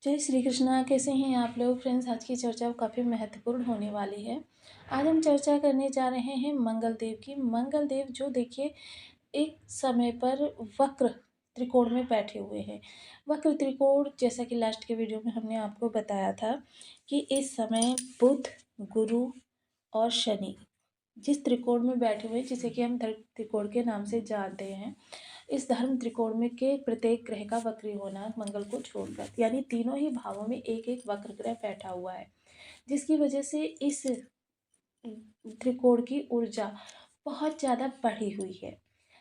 जय श्री कृष्णा। कैसे हैं आप लोग फ्रेंड्स। आज की चर्चा काफ़ी महत्वपूर्ण होने वाली है। आज हम चर्चा करने जा रहे हैं मंगल देव की। मंगल देव जो देखिए एक समय पर वक्र त्रिकोण में बैठे हुए हैं। वक्र त्रिकोण जैसा कि लास्ट के वीडियो में हमने आपको बताया था कि इस समय बुध, गुरु और शनि जिस त्रिकोण में बैठे हुए जिसे कि हम धर्म त्रिकोण के नाम से जानते हैं, इस धर्म त्रिकोण में के प्रत्येक ग्रह का वक्री होना मंगल को छोड़कर, यानी तीनों ही भावों में एक एक वक्र ग्रह बैठा हुआ है, जिसकी वजह से इस त्रिकोण की ऊर्जा बहुत ज़्यादा बढ़ी हुई है।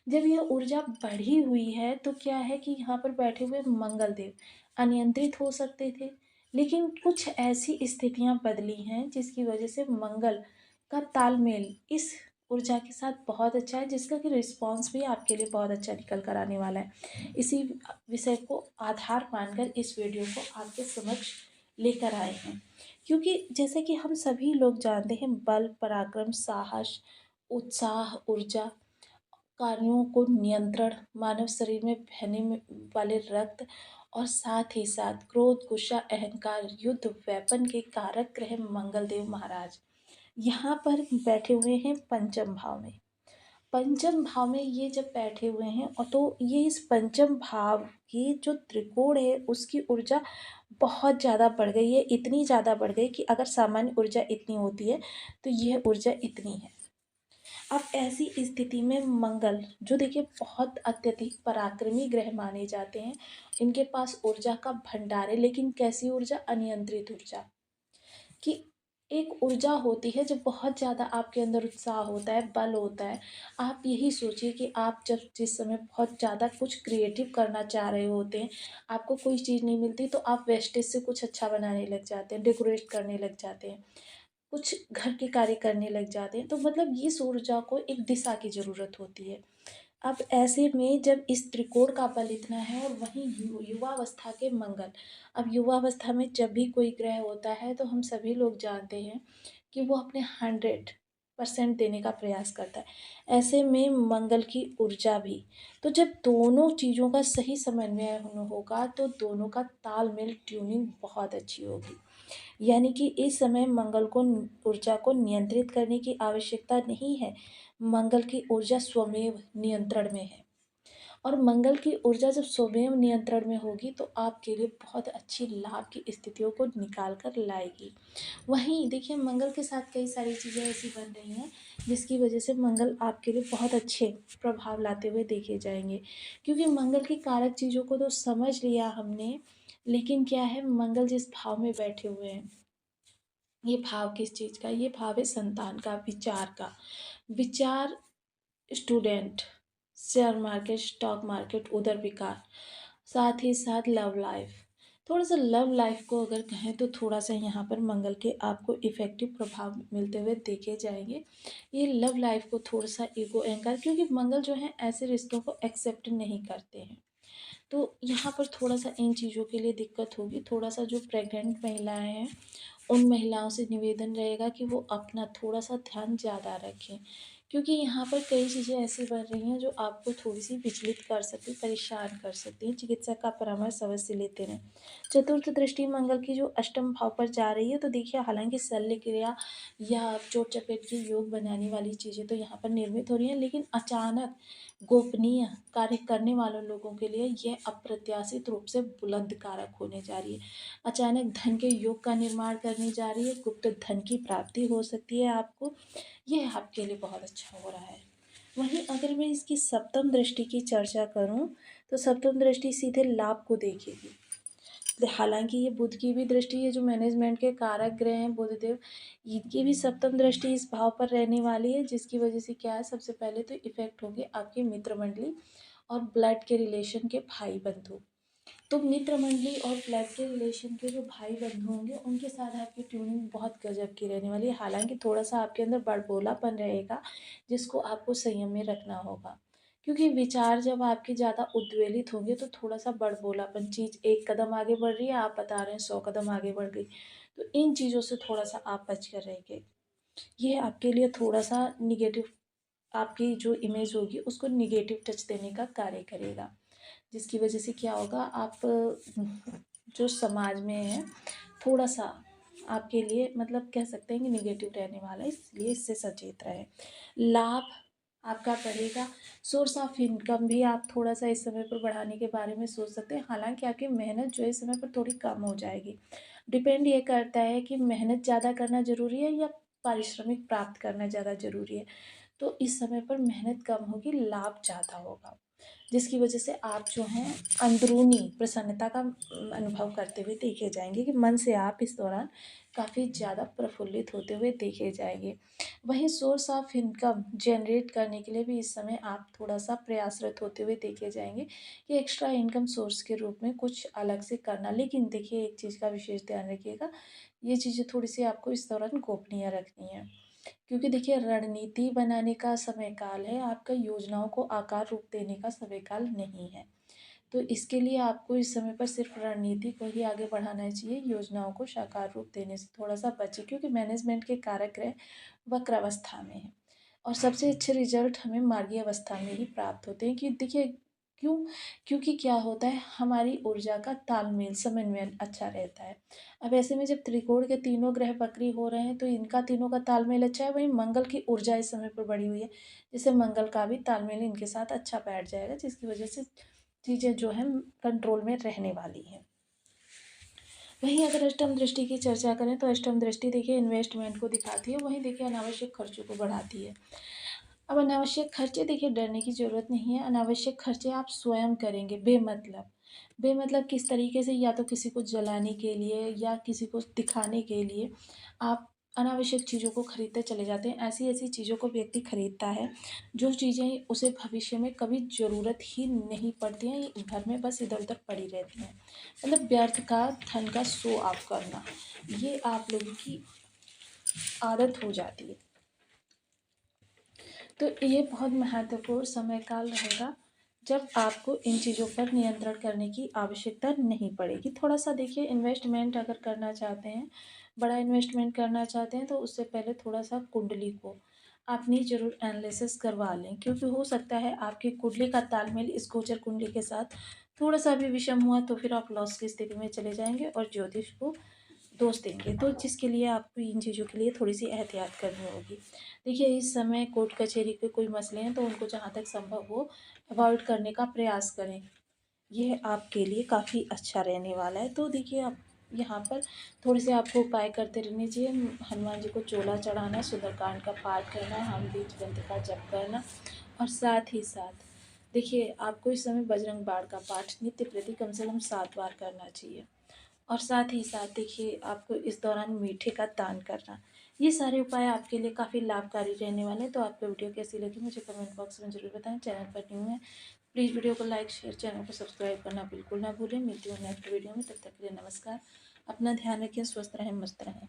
जब यह ऊर्जा बढ़ी हुई है तो क्या है कि यहाँ पर बैठे हुए मंगल देव अनियंत्रित हो सकते थे, लेकिन कुछ ऐसी स्थितियाँ बदली हैं जिसकी वजह से मंगल का तालमेल इस ऊर्जा के साथ बहुत अच्छा है, जिसका कि रिस्पॉन्स भी आपके लिए बहुत अच्छा निकल कर आने वाला है। इसी विषय को आधार मानकर इस वीडियो को आपके समक्ष लेकर आए हैं, क्योंकि जैसे कि हम सभी लोग जानते हैं बल, पराक्रम, साहस, उत्साह, ऊर्जा, कार्यों को नियंत्रण, मानव शरीर में बहने वाले रक्त और साथ ही साथ क्रोध, गुस्सा, अहंकार, युद्ध, वेपन के कारक ग्रह मंगल देव महाराज यहाँ पर बैठे हुए हैं पंचम भाव में। पंचम भाव में ये जब बैठे हुए हैं और तो ये इस पंचम भाव की जो त्रिकोण है उसकी ऊर्जा बहुत ज़्यादा बढ़ गई है। इतनी ज़्यादा बढ़ गई कि अगर सामान्य ऊर्जा इतनी होती है तो यह ऊर्जा इतनी है। अब ऐसी स्थिति में मंगल जो देखिए बहुत अत्यधिक पराक्रमी ग्रह माने जाते हैं, इनके पास ऊर्जा का भंडार है, लेकिन कैसी ऊर्जा? अनियंत्रित ऊर्जा। कि एक ऊर्जा होती है जब बहुत ज़्यादा आपके अंदर उत्साह होता है, बल होता है। आप यही सोचिए कि आप जब जिस समय बहुत ज़्यादा कुछ क्रिएटिव करना चाह रहे होते हैं, आपको कोई चीज़ नहीं मिलती तो आप वेस्टेज से कुछ अच्छा बनाने लग जाते हैं, डेकोरेट करने लग जाते हैं, कुछ घर के कार्य करने लग जाते हैं। तो मतलब इस ऊर्जा को एक दिशा की ज़रूरत होती है। अब ऐसे में जब इस त्रिकोण का बल इतना है और वहीं युवावस्था के मंगल, अब युवावस्था में जब भी कोई ग्रह होता है तो हम सभी लोग जानते हैं कि वो अपने 100% देने का प्रयास करता है। ऐसे में मंगल की ऊर्जा भी, तो जब दोनों चीज़ों का सही समन्वय होगा तो दोनों का तालमेल, ट्यूनिंग बहुत अच्छी होगी। यानी कि इस समय मंगल को ऊर्जा को नियंत्रित करने की आवश्यकता नहीं है। मंगल की ऊर्जा स्वमेव नियंत्रण में है, और मंगल की ऊर्जा जब स्वयं नियंत्रण में होगी तो आपके लिए बहुत अच्छी लाभ की स्थितियों को निकाल कर लाएगी। वहीं देखिए मंगल के साथ कई सारी चीज़ें ऐसी बन रही हैं जिसकी वजह से मंगल आपके लिए बहुत अच्छे प्रभाव लाते हुए देखे जाएंगे, क्योंकि मंगल की कारक चीज़ों को तो समझ लिया हमने, लेकिन क्या है, मंगल जिस भाव में बैठे हुए हैं, ये भाव किस चीज़ का? ये भाव है संतान का, विचार का। विचार, student, share market, stock market, उधर विकार, साथ ही साथ लव लाइफ। थोड़ा सा लव लाइफ को अगर कहें तो थोड़ा सा यहाँ पर मंगल के आपको इफ़ेक्टिव प्रभाव मिलते हुए देखे जाएंगे। ये लव लाइफ को थोड़ा सा ईगो एंकर, क्योंकि मंगल जो है ऐसे रिश्तों को एक्सेप्ट नहीं करते हैं, तो यहाँ पर थोड़ा सा इन चीज़ों के लिए दिक्कत होगी। थोड़ा सा जो प्रेग्नेंट महिलाएं हैं उन महिलाओं से निवेदन रहेगा कि वो अपना थोड़ा सा ध्यान ज़्यादा रखें, क्योंकि यहाँ पर कई चीज़ें ऐसी बन रही हैं जो आपको थोड़ी सी विचलित कर सकती, परेशान कर सकती हैं। चिकित्सक का परामर्श अवश्य लेते रहें। चतुर्थ दृष्टि मंगल की जो अष्टम भाव पर जा रही है, तो देखिए हालांकि शल्य क्रिया या चोट चपेट के योग बनाने वाली चीज़ें तो यहाँ पर निर्मित हो रही हैं, लेकिन अचानक गोपनीय कार्य करने वालों लोगों के लिए यह अप्रत्याशित रूप से बुलंद कारक होने जा रही है। अचानक धन के योग का निर्माण करने जा रही है, गुप्त धन की प्राप्ति हो सकती है आपको, यह आपके लिए बहुत अच्छा हो रहा है। वहीं अगर मैं इसकी सप्तम दृष्टि की चर्चा करूं तो सप्तम दृष्टि सीधे लाभ को देखेगी। हालांकि ये बुध की भी दृष्टि है, जो मैनेजमेंट के कारक ग्रह हैं बुधदेव, इनकी भी सप्तम दृष्टि इस भाव पर रहने वाली है, जिसकी वजह से क्या है, सबसे पहले तो इफेक्ट होंगे आपकी मित्र मंडली और ब्लड के रिलेशन के भाई बंधु। तो मित्र मंडली और ब्लड के रिलेशन के जो भाई बंधु होंगे उनके साथ आपकी ट्यूनिंग बहुत गजब की रहने वाली है। हालांकि थोड़ा सा आपके अंदर बड़बोलापन रहेगा जिसको आपको संयम में रखना होगा, क्योंकि विचार जब आपके ज़्यादा उद्वेलित होंगे तो थोड़ा सा बड़बोलापन, चीज़ एक कदम आगे बढ़ रही है, आप बता रहे हैं 100 कदम आगे बढ़ गई, तो इन चीज़ों से थोड़ा सा आप बच कर रहेंगे। ये आपके लिए थोड़ा सा निगेटिव, आपकी जो इमेज होगी उसको निगेटिव टच देने का कार्य करेगा, जिसकी वजह से क्या होगा, आप जो समाज में है थोड़ा सा आपके लिए मतलब कह सकते हैं कि निगेटिव रहने वाला है, इसलिए इससे सचेत रहें। लाभ आपका बढ़ेगा। सोर्स ऑफ इनकम भी आप थोड़ा सा इस समय पर बढ़ाने के बारे में सोच सकते हैं, हालांकि आपकी मेहनत जो है इस समय पर थोड़ी कम हो जाएगी। डिपेंड ये करता है कि मेहनत ज़्यादा करना ज़रूरी है या पारिश्रमिक प्राप्त करना ज़्यादा ज़रूरी है। तो इस समय पर मेहनत कम होगी, लाभ ज़्यादा होगा, जिसकी वजह से आप जो हैं अंदरूनी प्रसन्नता का अनुभव करते हुए देखे जाएंगे कि मन से आप इस दौरान काफ़ी ज़्यादा प्रफुल्लित होते हुए देखे जाएंगे। वहीं सोर्स ऑफ इनकम जनरेट करने के लिए भी इस समय आप थोड़ा सा प्रयासरत होते हुए देखे जाएंगे कि एक्स्ट्रा इनकम सोर्स के रूप में कुछ अलग से करना। लेकिन देखिए एक चीज़ का विशेष ध्यान रखिएगा, ये चीज़ें थोड़ी सी आपको इस दौरान गोपनीय रखनी है, क्योंकि देखिए रणनीति बनाने का समय काल है, आपका योजनाओं को आकार रूप देने का समय काल नहीं है। तो इसके लिए आपको इस समय पर सिर्फ रणनीति को ही आगे बढ़ाना चाहिए, योजनाओं को साकार रूप देने से थोड़ा सा बचें, क्योंकि मैनेजमेंट के कारक ग्रह वक्र अवस्था में है और सबसे अच्छे रिजल्ट हमें मार्गीय अवस्था में ही प्राप्त होते हैं। कि देखिए क्यों, क्योंकि क्या होता है हमारी ऊर्जा का तालमेल समन्वय अच्छा रहता है। अब ऐसे में जब त्रिकोण के तीनों ग्रह वक्री हो रहे हैं तो इनका तीनों का तालमेल अच्छा है, वहीं मंगल की ऊर्जा इस समय पर बढ़ी हुई है, जिससे मंगल का भी तालमेल इनके साथ अच्छा बैठ जाएगा, जिसकी वजह से चीज़ें जो हैं कंट्रोल में रहने वाली हैं। वहीं अगर अष्टम दृष्टि की चर्चा करें तो अष्टम दृष्टि देखिए इन्वेस्टमेंट को दिखाती है, वहीं देखिए अनावश्यक खर्चों को बढ़ाती है। अब अनावश्यक खर्चे देखिए डरने की ज़रूरत नहीं है, अनावश्यक खर्चे आप स्वयं करेंगे बेमतलब। बेमतलब किस तरीके से, या तो किसी को जलाने के लिए या किसी को दिखाने के लिए आप अनावश्यक चीज़ों को खरीदते चले जाते हैं। ऐसी ऐसी चीज़ों को व्यक्ति खरीदता है जो चीज़ें उसे भविष्य में कभी ज़रूरत ही नहीं पड़ती हैं, ये घर में बस इधर उधर पड़ी रहती हैं। मतलब व्यर्थ का धन का शो ऑफ करना, ये आप लोगों की आदत हो जाती है। तो ये बहुत महत्वपूर्ण समय काल रहेगा जब आपको इन चीज़ों पर नियंत्रण करने की आवश्यकता नहीं पड़ेगी। थोड़ा सा देखिए इन्वेस्टमेंट अगर करना चाहते हैं, बड़ा इन्वेस्टमेंट करना चाहते हैं, तो उससे पहले थोड़ा सा कुंडली को अपनी ज़रूर एनालिसिस करवा लें, क्योंकि हो सकता है आपकी कुंडली का तालमेल इस गोचर कुंडली के साथ थोड़ा सा भी विषम हुआ तो फिर आप लॉस की स्थिति में चले जाएंगे और ज्योतिष को दोष देंगे। तो जिसके लिए आपको इन चीज़ों के लिए थोड़ी सी एहतियात करनी होगी। देखिए इस समय कोर्ट कचहरी के कोई मसले हैं तो उनको जहाँ तक संभव हो अवॉइड करने का प्रयास करें, यह आपके लिए काफ़ी अच्छा रहने वाला है। तो देखिए आप यहाँ पर थोड़े से आपको उपाय करते रहने चाहिए। हनुमान जी को चोला चढ़ाना, सुंदरकांड का पाठ करना, हम बीज ग्रंथ का जप करना, और साथ ही साथ देखिए आपको इस समय बजरंग बाण का पाठ नित्य प्रति कम से कम 7 बार करना चाहिए। और साथ ही साथ देखिए आपको इस दौरान मीठे का दान करना, ये सारे उपाय आपके लिए काफ़ी लाभकारी रहने वाले हैं। तो आपको वीडियो कैसी लगी मुझे कमेंट बॉक्स में ज़रूर बताएं। चैनल पर न्यू है प्लीज़ वीडियो को लाइक शेयर, चैनल को सब्सक्राइब करना बिल्कुल ना भूलें। मिलती हूँ नेक्स्ट वीडियो में, तब तक के लिए नमस्कार। अपना ध्यान रखें, स्वस्थ रहें, मस्त रहें।